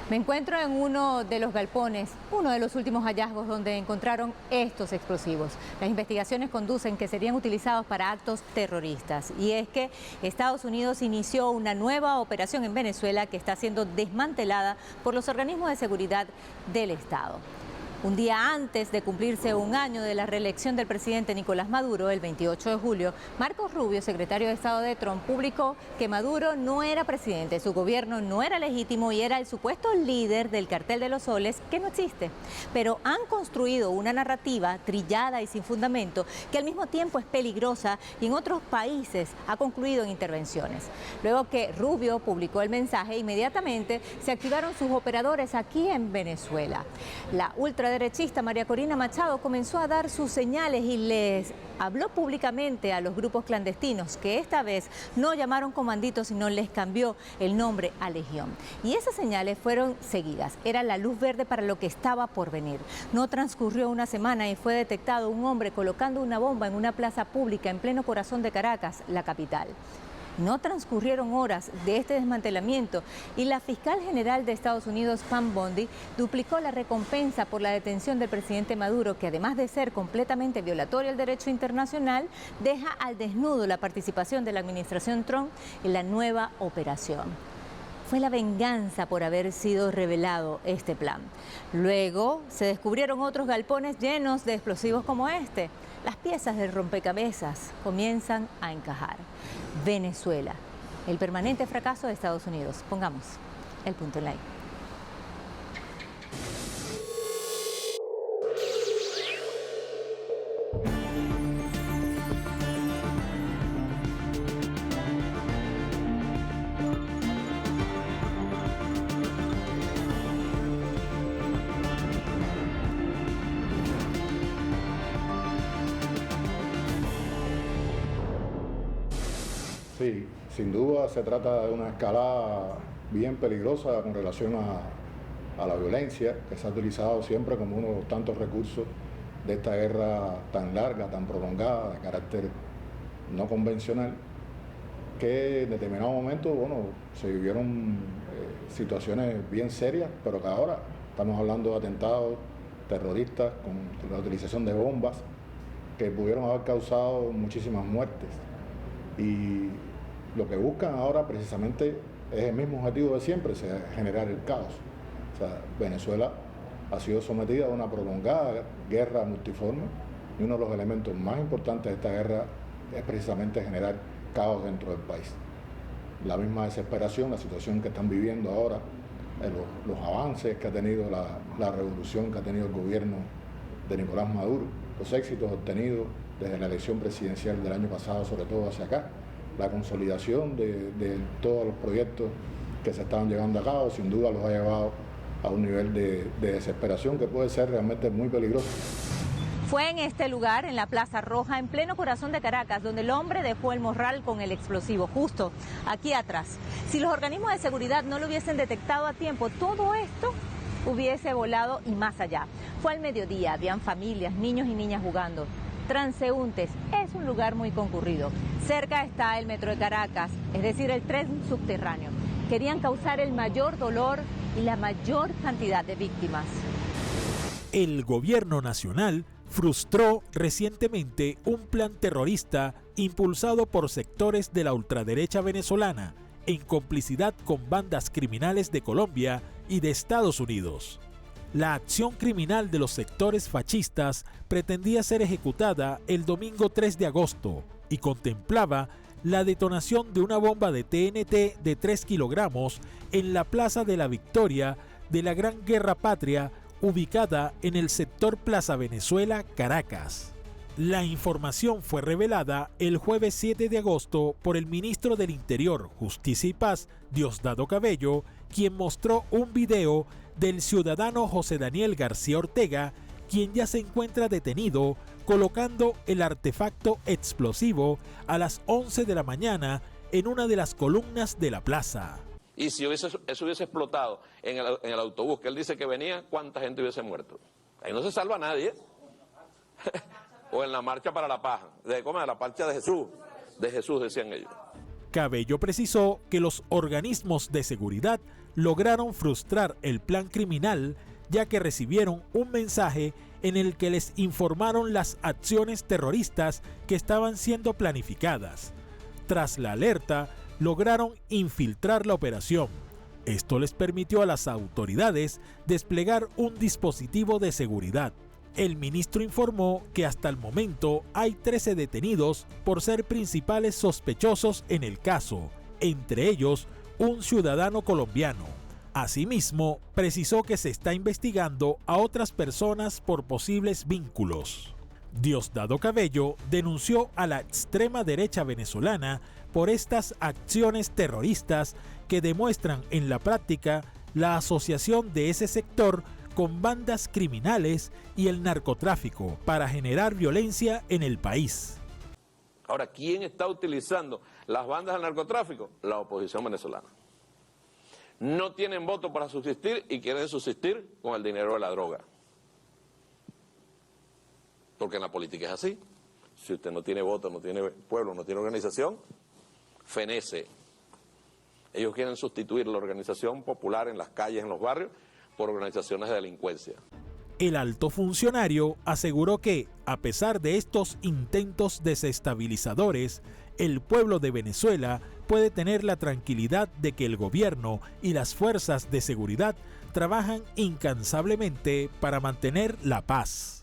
Me encuentro en uno de los galpones, uno de los últimos hallazgos donde encontraron estos explosivos. Las investigaciones conducen que serían utilizados para actos terroristas. Y es que Estados Unidos inició una nueva operación en Venezuela que está siendo desmantelada por los organismos de seguridad del Estado. Un día antes de cumplirse un año de la reelección del presidente Nicolás Maduro, el 28 de julio, Marcos Rubio, secretario de Estado de Trump, publicó que Maduro no era presidente, su gobierno no era legítimo y era el supuesto líder del cartel de los soles, que no existe. Pero han construido una narrativa trillada y sin fundamento que al mismo tiempo es peligrosa y en otros países ha concluido en intervenciones. Luego que Rubio publicó el mensaje, inmediatamente se activaron sus operadores aquí en Venezuela. La ultraderechista María Corina Machado comenzó a dar sus señales y les habló públicamente a los grupos clandestinos, que esta vez no llamaron comanditos, sino les cambió el nombre a Legión. Y esas señales fueron seguidas. Era la luz verde para lo que estaba por venir. No transcurrió una semana y fue detectado un hombre colocando una bomba en una plaza pública en pleno corazón de Caracas, la capital. No transcurrieron horas de este desmantelamiento y la fiscal general de Estados Unidos, Pam Bondi, duplicó la recompensa por la detención del presidente Maduro, que además de ser completamente violatorio al derecho internacional, deja al desnudo la participación de la administración Trump en la nueva operación. Fue la venganza por haber sido revelado este plan. Luego se descubrieron otros galpones llenos de explosivos como este. Las piezas del rompecabezas comienzan a encajar. Venezuela, el permanente fracaso de Estados Unidos. Pongamos el punto en la I. Sí, sin duda se trata de una escalada bien peligrosa con relación a la violencia, que se ha utilizado siempre como uno de los tantos recursos de esta guerra tan larga, tan prolongada, de carácter no convencional, que en determinado momento, se vivieron situaciones bien serias, pero que ahora estamos hablando de atentados terroristas con la utilización de bombas que pudieron haber causado muchísimas muertes. Y lo que buscan ahora precisamente es el mismo objetivo de siempre, generar el caos. O sea, Venezuela ha sido sometida a una prolongada guerra multiforme y uno de los elementos más importantes de esta guerra es precisamente generar caos dentro del país. La misma desesperación, la situación que están viviendo ahora, los avances que ha tenido la revolución que ha tenido el gobierno de Nicolás Maduro, los éxitos obtenidos desde la elección presidencial del año pasado, sobre todo hacia acá, la consolidación de todos los proyectos que se estaban llevando a cabo, sin duda los ha llevado a un nivel de desesperación que puede ser realmente muy peligroso. Fue en este lugar, en la Plaza Roja, en pleno corazón de Caracas, donde el hombre dejó el morral con el explosivo, justo aquí atrás. Si los organismos de seguridad no lo hubiesen detectado a tiempo, todo esto hubiese volado y más allá. Fue al mediodía, habían familias, niños y niñas jugando. Transeúntes, es un lugar muy concurrido. Cerca está el metro de Caracas, es decir, el tren subterráneo. Querían causar el mayor dolor y la mayor cantidad de víctimas. El gobierno nacional frustró recientemente un plan terrorista impulsado por sectores de la ultraderecha venezolana en complicidad con bandas criminales de Colombia y de Estados Unidos. La acción criminal de los sectores fascistas pretendía ser ejecutada el domingo 3 de agosto y contemplaba la detonación de una bomba de TNT de 3 kilogramos en la Plaza de la Victoria de la Gran Guerra Patria, ubicada en el sector Plaza Venezuela, Caracas. La información fue revelada el jueves 7 de agosto por el ministro del Interior, Justicia y Paz, Diosdado Cabello, quien mostró un video del ciudadano José Daniel García Ortega, quien ya se encuentra detenido colocando el artefacto explosivo a las 11 de la mañana en una de las columnas de la plaza. Y si eso hubiese explotado en el autobús que él dice que venía, ¿cuánta gente hubiese muerto? Ahí no se salva a nadie. O en la marcha para la paz, de la marcha de Jesús decían ellos. Cabello precisó que los organismos de seguridad lograron frustrar el plan criminal, ya que recibieron un mensaje en el que les informaron las acciones terroristas que estaban siendo planificadas. Tras la alerta, lograron infiltrar la operación. Esto les permitió a las autoridades desplegar un dispositivo de seguridad. El ministro informó que hasta el momento hay 13 detenidos por ser principales sospechosos en el caso, entre ellos un ciudadano colombiano. Asimismo, precisó que se está investigando a otras personas por posibles vínculos. Diosdado Cabello denunció a la extrema derecha venezolana por estas acciones terroristas que demuestran en la práctica la asociación de ese sector con bandas criminales y el narcotráfico para generar violencia en el país. Ahora, ¿quién está utilizando las bandas del narcotráfico? La oposición venezolana. No tienen voto para subsistir y quieren subsistir con el dinero de la droga. Porque en la política es así. Si usted no tiene voto, no tiene pueblo, no tiene organización, fenece. Ellos quieren sustituir la organización popular en las calles, en los barrios, por organizaciones de delincuencia. El alto funcionario aseguró que, a pesar de estos intentos desestabilizadores, el pueblo de Venezuela puede tener la tranquilidad de que el gobierno y las fuerzas de seguridad trabajan incansablemente para mantener la paz.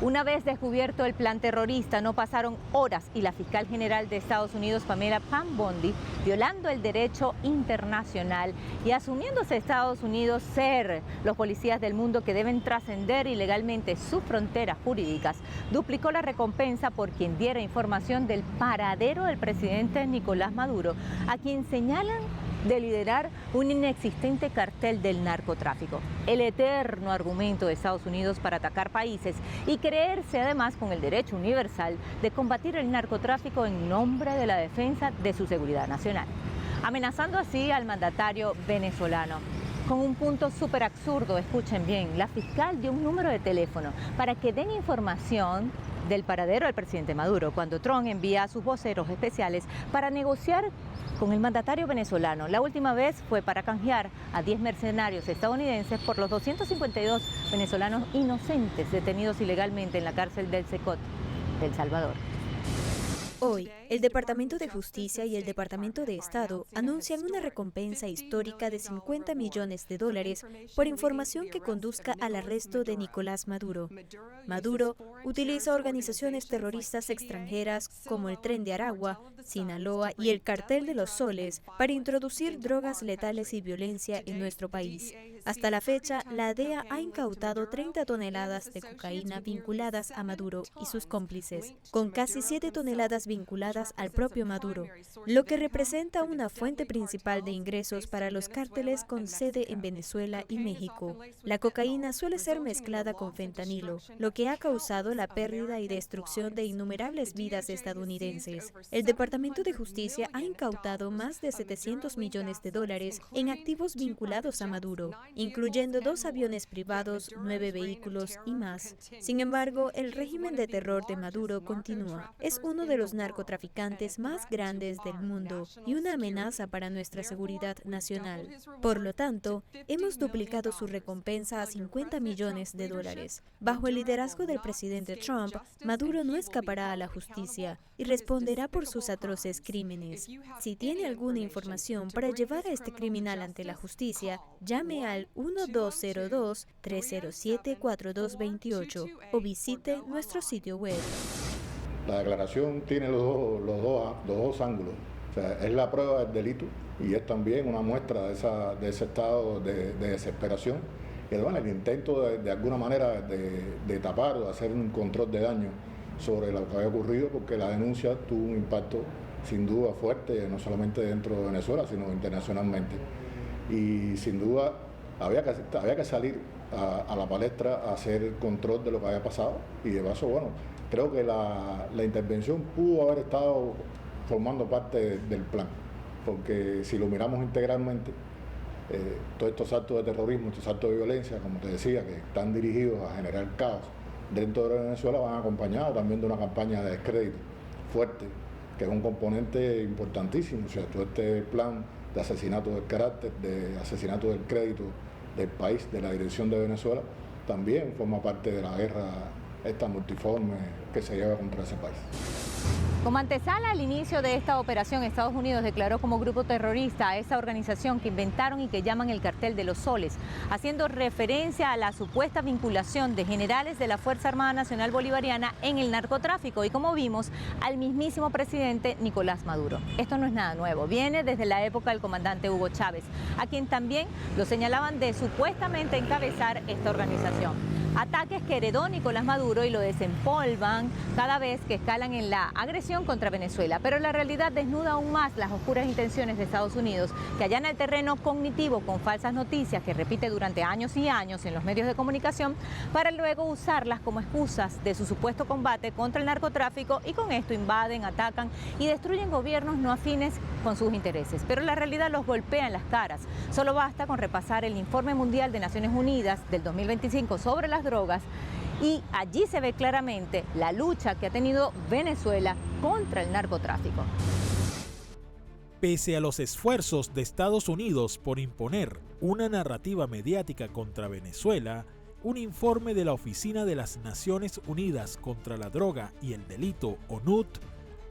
Una vez descubierto el plan terrorista, no pasaron horas y la fiscal general de Estados Unidos, Pamela Pam Bondi, violando el derecho internacional y asumiéndose Estados Unidos ser los policías del mundo que deben trascender ilegalmente sus fronteras jurídicas, duplicó la recompensa por quien diera información del paradero del presidente Nicolás Maduro, a quien señalan de liderar un inexistente cartel del narcotráfico. El eterno argumento de Estados Unidos para atacar países y creerse además con el derecho universal de combatir el narcotráfico en nombre de la defensa de su seguridad nacional, amenazando así al mandatario venezolano. Con un punto súper absurdo, escuchen bien, la fiscal dio un número de teléfono para que den información del paradero del presidente Maduro, cuando Trump envía a sus voceros especiales para negociar con el mandatario venezolano. La última vez fue para canjear a 10 mercenarios estadounidenses por los 252 venezolanos inocentes detenidos ilegalmente en la cárcel del Secot de El Salvador. Hoy, el Departamento de Justicia y el Departamento de Estado anuncian una recompensa histórica de $50 millones por información que conduzca al arresto de Nicolás Maduro. Maduro utiliza organizaciones terroristas extranjeras como el Tren de Aragua, Sinaloa y el Cartel de los Soles para introducir drogas letales y violencia en nuestro país. Hasta la fecha, la DEA ha incautado 30 toneladas de cocaína vinculadas a Maduro y sus cómplices, con casi 7 toneladas vinculadas al propio Maduro, lo que representa una fuente principal de ingresos para los cárteles con sede en Venezuela y México. La cocaína suele ser mezclada con fentanilo, lo que ha causado la pérdida y destrucción de innumerables vidas estadounidenses. El Departamento de Justicia ha incautado más de $700 millones en activos vinculados a Maduro, incluyendo 2 aviones privados, 9 vehículos y más. Sin embargo, el régimen de terror de Maduro continúa. Es uno de los narcotraficantes más grandes del mundo y una amenaza para nuestra seguridad nacional. Por lo tanto, hemos duplicado su recompensa a $50 millones. Bajo el liderazgo del presidente Trump, Maduro no escapará a la justicia y responderá por sus atroces crímenes. Si tiene alguna información para llevar a este criminal ante la justicia, llame al 1202-307-4228 o visite nuestro sitio web. La declaración tiene los dos ángulos. O sea, es la prueba del delito y es también una muestra de ese estado de desesperación. Y bueno, el intento de alguna manera de tapar o de hacer un control de daño sobre lo que había ocurrido, porque la denuncia tuvo un impacto sin duda fuerte, no solamente dentro de Venezuela, sino internacionalmente. Y sin duda había que salir a la palestra a hacer el control de lo que había pasado. Y de paso, bueno, creo que la intervención pudo haber estado formando parte del plan, porque si lo miramos integralmente, todos estos actos de terrorismo, estos actos de violencia, como te decía, que están dirigidos a generar caos dentro de Venezuela, van acompañados también de una campaña de descrédito fuerte, que es un componente importantísimo. O sea, todo este plan de asesinato del carácter, de asesinato del crédito del país, de la dirección de Venezuela, también forma parte de la guerra esta multiforme que se lleva contra ese país. Como antesala al inicio de esta operación, Estados Unidos declaró como grupo terrorista a esa organización que inventaron y que llaman el Cartel de los Soles, haciendo referencia a la supuesta vinculación de generales de la Fuerza Armada Nacional Bolivariana en el narcotráfico y, como vimos, al mismísimo presidente Nicolás Maduro. Esto no es nada nuevo, viene desde la época del comandante Hugo Chávez, a quien también lo señalaban de supuestamente encabezar esta organización. Ataques que heredó Nicolás Maduro y lo desempolvan cada vez que escalan en la agresión contra Venezuela. Pero la realidad desnuda aún más las oscuras intenciones de Estados Unidos, que allana el terreno cognitivo con falsas noticias que repite durante años y años en los medios de comunicación para luego usarlas como excusas de su supuesto combate contra el narcotráfico, y con esto invaden, atacan y destruyen gobiernos no afines con sus intereses. Pero la realidad los golpea en las caras. Solo basta con repasar el Informe Mundial de Naciones Unidas del 2025 sobre las drogas, y allí se ve claramente la lucha que ha tenido Venezuela contra el narcotráfico. Pese a los esfuerzos de Estados Unidos por imponer una narrativa mediática contra Venezuela, un informe de la Oficina de las Naciones Unidas contra la Droga y el Delito, ONUD,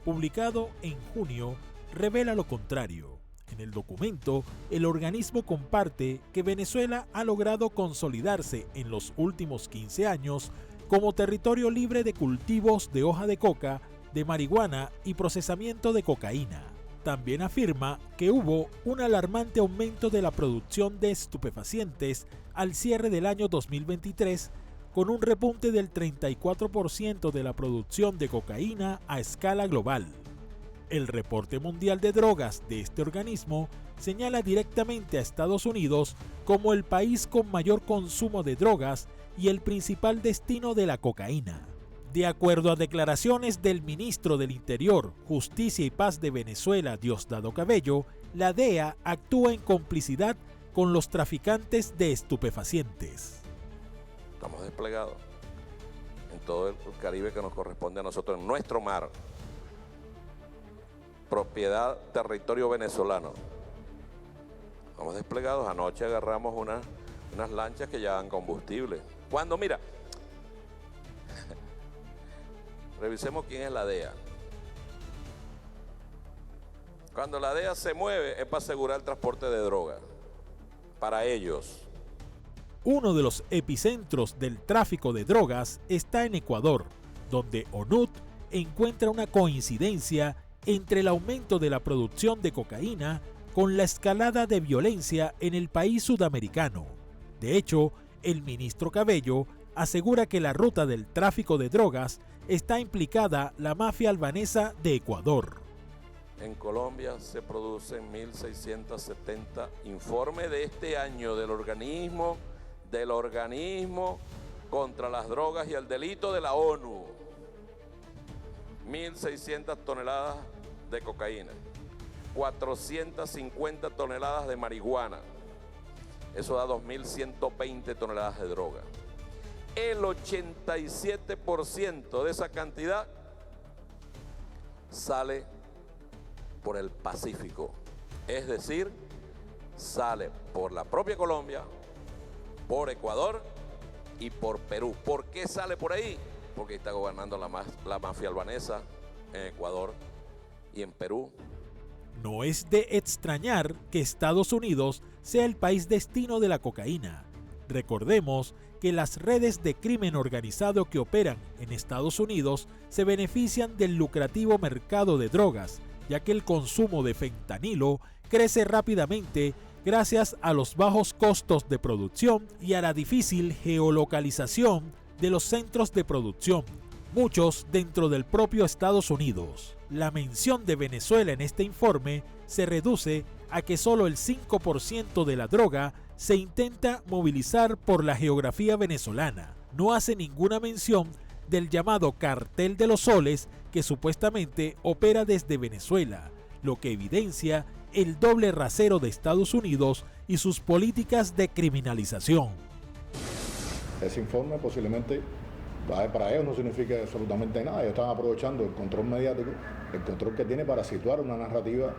publicado en junio, revela lo contrario. En el documento, el organismo comparte que Venezuela ha logrado consolidarse en los últimos 15 años como territorio libre de cultivos de hoja de coca, de marihuana y procesamiento de cocaína. También afirma que hubo un alarmante aumento de la producción de estupefacientes al cierre del año 2023, con un repunte del 34% de la producción de cocaína a escala global. El reporte mundial de drogas de este organismo señala directamente a Estados Unidos como el país con mayor consumo de drogas y el principal destino de la cocaína. De acuerdo a declaraciones del ministro del Interior, Justicia y Paz de Venezuela, Diosdado Cabello, la DEA actúa en complicidad con los traficantes de estupefacientes. Estamos desplegados en todo el Caribe que nos corresponde a nosotros, en nuestro mar. Propiedad, territorio venezolano. Estamos desplegados. Anoche agarramos unas lanchas que llevan combustible. Cuando, mira, revisemos quién es la DEA. Cuando la DEA se mueve es para asegurar el transporte de droga. Para ellos. Uno de los epicentros del tráfico de drogas está en Ecuador, donde ONUD encuentra una coincidencia entre el aumento de la producción de cocaína con la escalada de violencia en el país sudamericano. De hecho, el ministro Cabello asegura que la ruta del tráfico de drogas está implicada la mafia albanesa de Ecuador. En Colombia se producen 1.670 informes de este año del organismo contra las drogas y el delito de la ONU. 1.600 toneladas de cocaína, 450 toneladas de marihuana, eso da 2.120 toneladas de droga. El 87% de esa cantidad sale por el Pacífico, es decir, sale por la propia Colombia, por Ecuador y por Perú. ¿Por qué sale por ahí? Porque está gobernando la mafia albanesa en Ecuador y en Perú. No es de extrañar que Estados Unidos sea el país destino de la cocaína. Recordemos que las redes de crimen organizado que operan en Estados Unidos se benefician del lucrativo mercado de drogas, ya que el consumo de fentanilo crece rápidamente gracias a los bajos costos de producción y a la difícil geolocalización de los centros de producción, muchos dentro del propio Estados Unidos. La mención de Venezuela en este informe se reduce a que solo el 5% de la droga se intenta movilizar por la geografía venezolana. No hace ninguna mención del llamado Cartel de los Soles, que supuestamente opera desde Venezuela, lo que evidencia el doble rasero de Estados Unidos y sus políticas de criminalización. Ese informe posiblemente para ellos no significa absolutamente nada. Ellos están aprovechando el control mediático, el control que tiene para situar una narrativa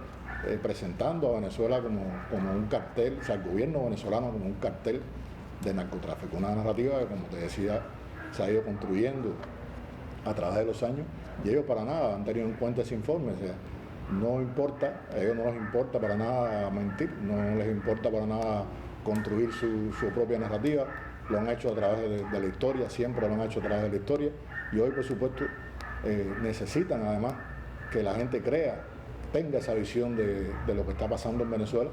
presentando a Venezuela como un cartel, o sea, el gobierno venezolano como un cartel de narcotráfico, una narrativa que, como te decía, se ha ido construyendo a través de los años, y ellos para nada han tenido en cuenta ese informe. O sea, no importa, a ellos no les importa para nada mentir, no les importa para nada construir su propia narrativa. Lo han hecho a través de la historia, siempre lo han hecho a través de la historia, y hoy, por supuesto, necesitan además que la gente tenga esa visión de lo que está pasando en Venezuela,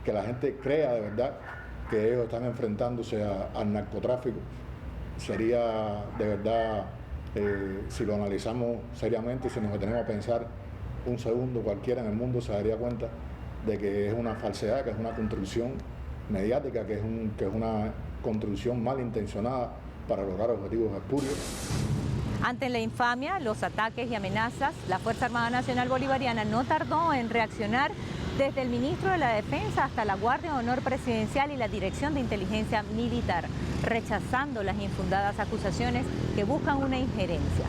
que la gente crea de verdad que ellos están enfrentándose al narcotráfico. Sería de verdad, si lo analizamos seriamente, si nos detenemos a pensar un segundo, cualquiera en el mundo se daría cuenta de que es una falsedad, que es una construcción mediática, que es una construcción malintencionada para lograr objetivos espurios. Ante la infamia, los ataques y amenazas, la Fuerza Armada Nacional Bolivariana no tardó en reaccionar, desde el ministro de la Defensa hasta la Guardia de Honor Presidencial y la Dirección de Inteligencia Militar, rechazando las infundadas acusaciones que buscan una injerencia.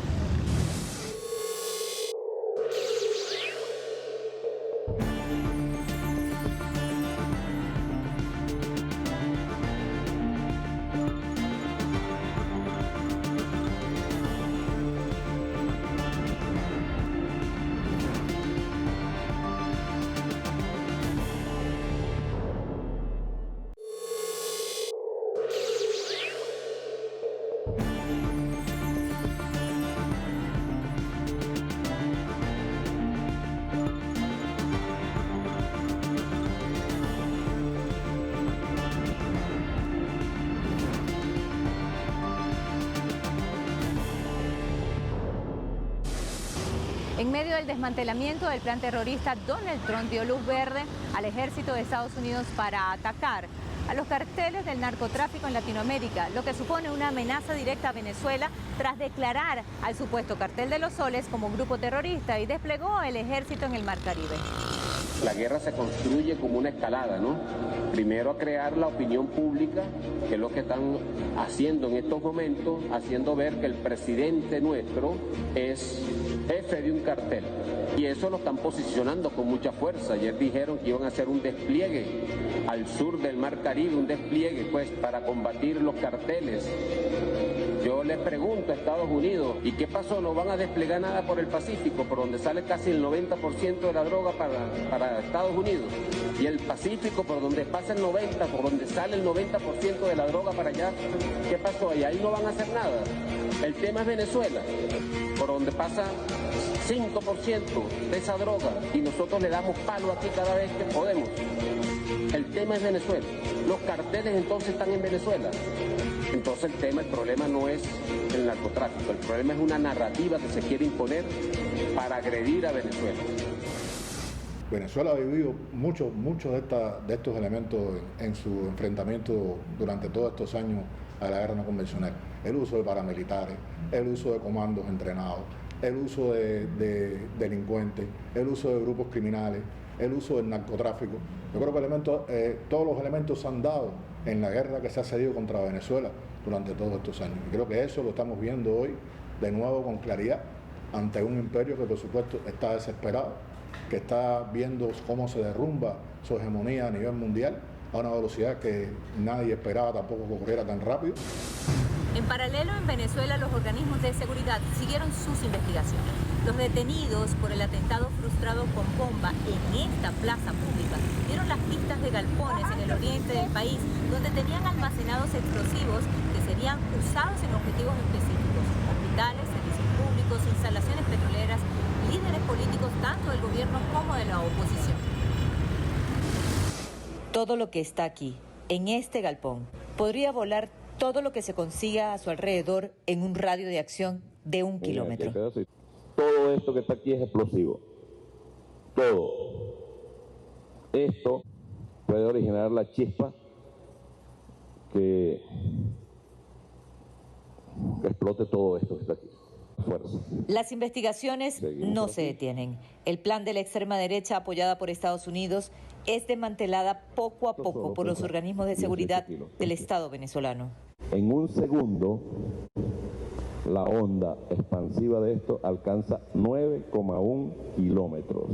En medio del desmantelamiento del plan terrorista, Donald Trump dio luz verde al ejército de Estados Unidos para atacar a los carteles del narcotráfico en Latinoamérica, lo que supone una amenaza directa a Venezuela tras declarar al supuesto cartel de los Soles como grupo terrorista y desplegó el ejército en el Mar Caribe. La guerra se construye como una escalada, ¿no? Primero a crear la opinión pública, que es lo que están haciendo en estos momentos, haciendo ver que el presidente nuestro es jefe de un cartel. Y eso lo están posicionando con mucha fuerza. Ayer dijeron que iban a hacer un despliegue al sur del Mar Caribe, un despliegue pues para combatir los carteles. Yo les pregunto a Estados Unidos, ¿y qué pasó? ¿No van a desplegar nada por el Pacífico, por donde sale casi el 90% de la droga para Estados Unidos? Y el Pacífico, por donde pasa el 90%, por donde sale el 90% de la droga para allá, ¿qué pasó? Y ahí no van a hacer nada. El tema es Venezuela, por donde pasa 5% de esa droga y nosotros le damos palo aquí cada vez que podemos. El tema es Venezuela. Los carteles entonces están en Venezuela. Entonces el problema no es el narcotráfico, el problema es una narrativa que se quiere imponer para agredir a Venezuela. Venezuela ha vivido muchos de estos elementos en su enfrentamiento durante todos estos años a la guerra no convencional. El uso de paramilitares, el uso de comandos entrenados, el uso de delincuentes, el uso de grupos criminales, el uso del narcotráfico. Yo creo que todos los elementos se han dado en la guerra que se ha cedido contra Venezuela durante todos estos años. Y creo que eso lo estamos viendo hoy de nuevo con claridad ante un imperio que por supuesto está desesperado, que está viendo cómo se derrumba su hegemonía a nivel mundial a una velocidad que nadie esperaba tampoco que ocurriera tan rápido. En paralelo, en Venezuela, los organismos de seguridad siguieron sus investigaciones. Los detenidos por el atentado frustrado con bomba en esta plaza pública dieron las pistas de galpones en el oriente del país, donde tenían almacenados explosivos que serían usados en objetivos específicos: hospitales, servicios públicos, instalaciones petroleras, líderes políticos tanto del gobierno como de la oposición. Todo lo que está aquí, en este galpón, podría volar todo lo que se consiga a su alrededor en un radio de acción de 1 kilómetro. Todo esto que está aquí es explosivo. Todo. Esto puede originar la chispa que explote todo esto que está aquí. Fuerza. Las investigaciones no se detienen. El plan de la extrema derecha, apoyada por Estados Unidos, es desmantelada poco a poco por los organismos de seguridad del Estado venezolano. En un segundo, la onda expansiva de esto alcanza 9,1 kilómetros.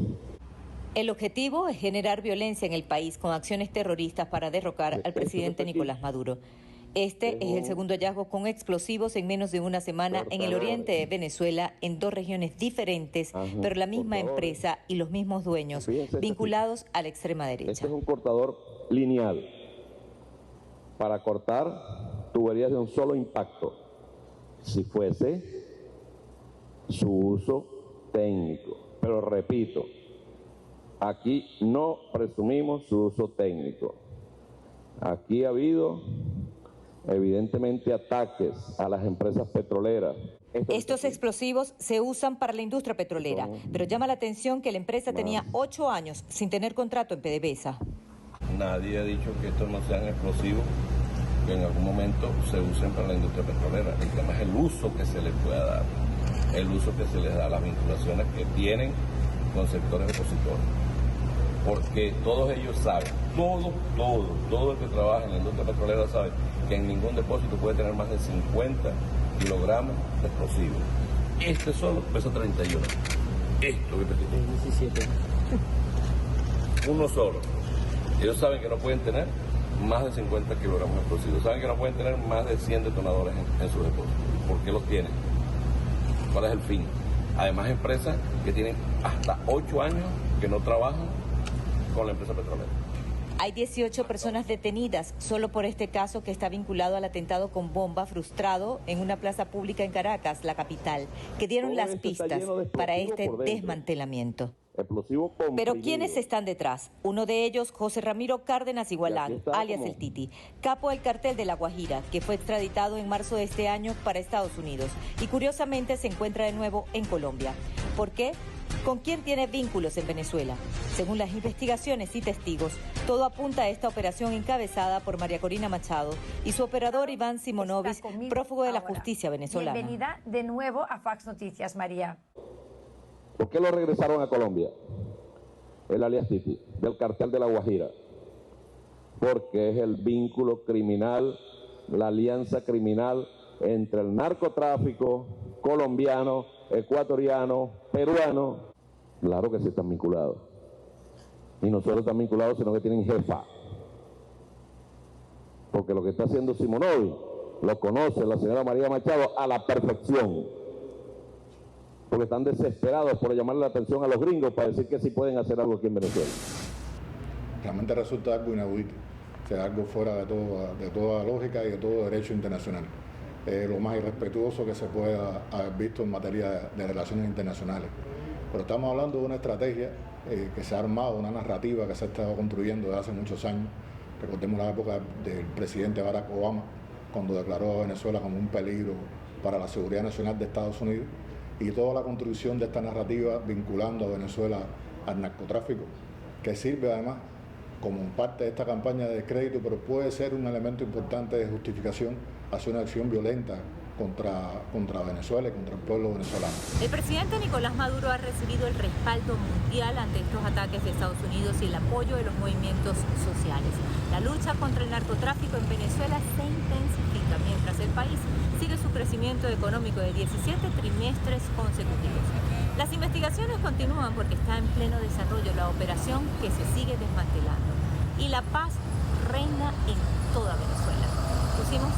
El objetivo es generar violencia en el país con acciones terroristas para derrocar al presidente Nicolás Maduro. Este es el segundo hallazgo con explosivos en menos de una semana en el oriente de Venezuela, en 2 regiones diferentes, pero la misma empresa y los mismos dueños, vinculados a la extrema derecha. Este es un cortador lineal para cortar tuberías de un solo impacto, si fuese su uso técnico. Pero repito, aquí no presumimos su uso técnico. Aquí ha habido evidentemente ataques a las empresas petroleras. Estos explosivos se usan para la industria petrolera, pero llama la atención que la empresa tenía 8 años sin tener contrato en PDVSA. Nadie ha dicho que estos no sean explosivos, que en algún momento se usen para la industria petrolera. El tema es el uso que se les pueda dar, el uso que se les da, las vinculaciones que tienen con sectores opositores. Porque todos ellos saben, todo el que trabaja en la industria petrolera sabe que en ningún depósito puede tener más de 50 kilogramos de explosivos. Este solo pesa 31. Esto que pesa 17. Uno solo. Ellos saben que no pueden tener más de 50 kilogramos de explosivos. Saben que no pueden tener más de 100 detonadores en sus depósitos. ¿Por qué los tienen? ¿Cuál es el fin? Además, empresas que tienen hasta 8 años que no trabajan con la empresa petrolera. Hay 18 personas detenidas solo por este caso que está vinculado al atentado con bomba frustrado en una plaza pública en Caracas, la capital, que dieron las pistas para este desmantelamiento. Pero ¿quiénes están detrás? Uno de ellos, José Ramiro Cárdenas Igualán, alias El Titi, capo del cartel de La Guajira, que fue extraditado en marzo de este año para Estados Unidos y curiosamente se encuentra de nuevo en Colombia. ¿Por qué? ¿Con quién tiene vínculos en Venezuela? Según las investigaciones y testigos, todo apunta a esta operación encabezada por María Corina Machado y su operador Iván Simonovic, prófugo de la justicia venezolana. Bienvenida de nuevo a Fax Noticias, María. ¿Por qué lo regresaron a Colombia? El alias Titi, del cartel de La Guajira. Porque es el vínculo criminal, la alianza criminal entre el narcotráfico colombiano, ecuatoriano, peruano. Claro que sí están vinculados. Y no solo están vinculados, sino que tienen jefa. Porque lo que está haciendo Simonovic lo conoce la señora María Machado a la perfección. Porque están desesperados por llamarle la atención a los gringos para decir que sí pueden hacer algo aquí en Venezuela. Realmente resulta algo inaudito, o sea, algo fuera de toda lógica y de todo derecho internacional. Lo más irrespetuoso que se pueda haber visto en materia de relaciones internacionales. Pero estamos hablando de una estrategia que se ha armado, una narrativa que se ha estado construyendo desde hace muchos años. Recordemos la época del presidente Barack Obama, cuando declaró a Venezuela como un peligro para la seguridad nacional de Estados Unidos, y toda la construcción de esta narrativa vinculando a Venezuela al narcotráfico, que sirve además como parte de esta campaña de descrédito, pero puede ser un elemento importante de justificación hacia una acción violenta contra Venezuela y contra el pueblo venezolano. El presidente Nicolás Maduro ha recibido el respaldo mundial ante estos ataques de Estados Unidos y el apoyo de los movimientos sociales. La lucha contra el narcotráfico en Venezuela se intensifica mientras el país sigue su crecimiento económico de 17 trimestres consecutivos. Las investigaciones continúan porque está en pleno desarrollo la operación que se sigue desmantelando y la paz reina en toda Venezuela. Pusimos